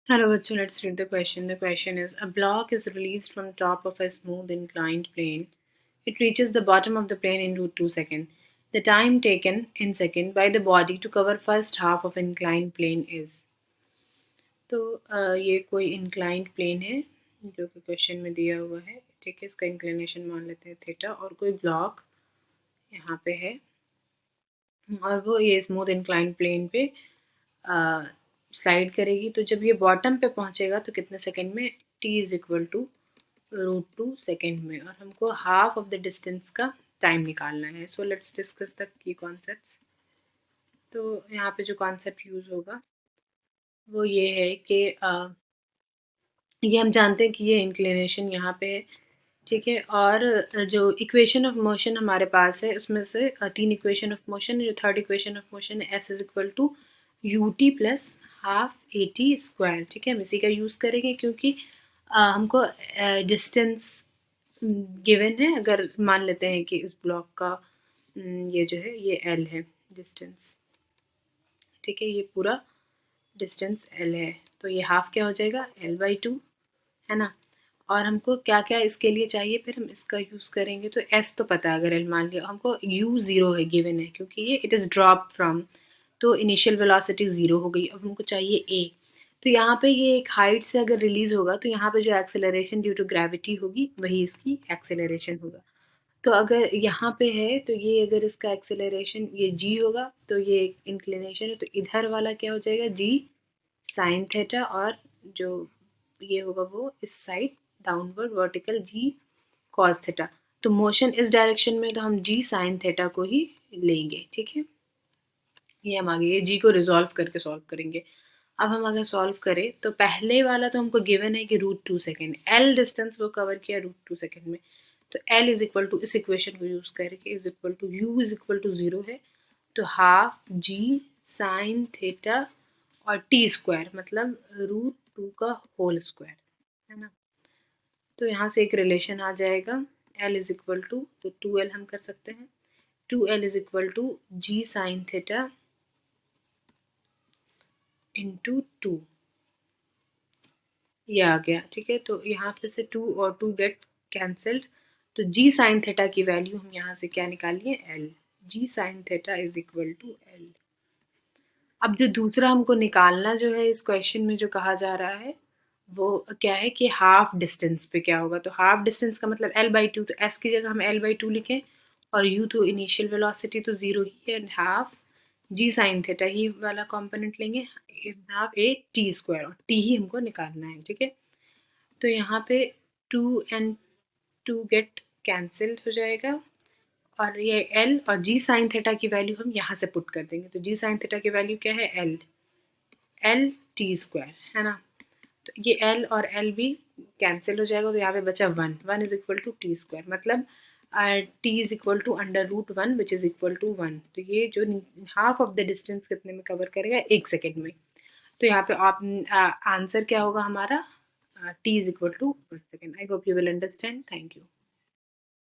Hello, bachcho, let's read the question. The question is: a block is released from top of a smooth inclined plane. It reaches the bottom of the plane in root 2 seconds. The time taken in second by the body to cover first half of inclined plane is. तो ये कोई inclined plane है जो कि question में दिया हुआ है, ठीक है। इसका इंक्लिनेशन मान लेते हैं थीटा, और कोई ब्लॉक यहाँ पे है और वो ये स्मूथ इंक्लाइंड प्लेन पे स्लाइड करेगी। तो जब ये बॉटम पे पहुंचेगा तो कितने सेकंड में, t is equal to √2 second में, और हमको हाफ ऑफ द डिस्टेंस का टाइम निकालना है। So let's discuss the key concepts. तो यहाँ पे जो कॉन्सेप्ट यूज़ होगा वो ये है कि ये हम जानते हैं कि ये इंक्लिनेशन यहाँ पे है, ठीक है। और जो इक्वेशन ऑफ मोशन हमारे पास है उसमें से तीन इक्वेशन ऑफ मोशन, जो थर्ड इक्वेशन ऑफ मोशन है S is equal to U T plus half A T square, ठीक है। हम इसी का यूज़ करेंगे क्योंकि हमको डिस्टेंस गिवन है। अगर मान लेते हैं कि इस ब्लॉक का ये जो है ये एल है डिस्टेंस, ठीक है, ये पूरा डिस्टेंस एल है, तो ये हाफ क्या हो जाएगा, एल बाई टू, है ना। और हमको क्या क्या इसके लिए चाहिए, फिर हम इसका यूज़ करेंगे। तो एस तो पता है, अगर एल मान लिया, हमको यू ज़ीरो है गिवन है क्योंकि ये इट इज़ ड्रॉप फ्रॉम, तो इनिशियल वेलोसिटी ज़ीरो हो गई। अब हमको चाहिए ए। तो यहाँ पे ये एक हाइट से अगर रिलीज होगा तो यहाँ पे जो एक्सेलरेशन ड्यू टू ग्रेविटी होगी वही इसकी एक्सेलरेशन होगा। तो अगर यहाँ पे है तो ये अगर इसका एक्सेलरेशन ये जी होगा तो ये इंक्लिनेशन है, तो इधर वाला क्या हो जाएगा, जी साइन थीटा, और जो ये होगा वो इस साइड डाउनवर्ड वर्टिकल जी कॉस थीटा। तो मोशन इस डायरेक्शन में, तो हम जी साइन थीटा को ही लेंगे, ठीक है। ये हम आगे ये जी को रिजॉल्व करके सॉल्व करेंगे। अब हम अगर सॉल्व करें तो पहले वाला तो हमको गिवन है कि √2 सेकेंड, एल डिस्टेंस वो कवर किया √2 सेकेंड में। तो एल इज इक्वल टू, इस इक्वेशन को यूज करके, is equal to U is equal to 0 है, तो हाफ जी साइन थीटा और टी स्क्वायर मतलब √2 का होल स्क्वायर, है ना। तो यहाँ से एक रिलेशन आ जाएगा, एल इज इक्वल टू, तो 2l हम कर सकते हैं, 2l is equal to G sine theta into 2, ये आ गया, ठीक है। तो यहाँ पे से 2 और 2 गेट कैंसल्ड, तो जी साइन थीटा की वैल्यू हम यहाँ से क्या निकालिए, L, G sine theta is equal to L. अब जो दूसरा हमको निकालना जो है इस क्वेश्चन में जो कहा जा रहा है वो क्या है कि हाफ डिस्टेंस पे क्या होगा। तो हाफ डिस्टेंस का मतलब एल बाई टू, तो एस की जगह हम एल बाई टू लिखें, और यू तो इनिशियल वेलोसिटी तो ज़ीरो ही है, and half G sine theta ही वाला कंपोनेंट लेंगे, हाफ ए टी स्क्वायर, और टी ही हमको निकालना है, ठीक है। तो यहाँ पे 2 एंड 2 गेट कैंसल्ड हो जाएगा, और ये एल और जी साइन थीटा की वैल्यू हम यहाँ से पुट कर देंगे। तो जी साइन थीटा की वैल्यू क्या है, एल, एल टी स्क्वायर, है ना। तो ये एल और एल भी कैंसिल हो जाएगा, तो यहाँ पे बचा 1, 1 is equal to T square, मतलब T is equal to √1 which is equal to 1। तो ये जो हाफ ऑफ द डिस्टेंस कितने में कवर करेगा, 1 सेकेंड में। तो यहाँ पे आप आंसर क्या होगा हमारा, T is equal to 1 second. I hope you will understand, thank you.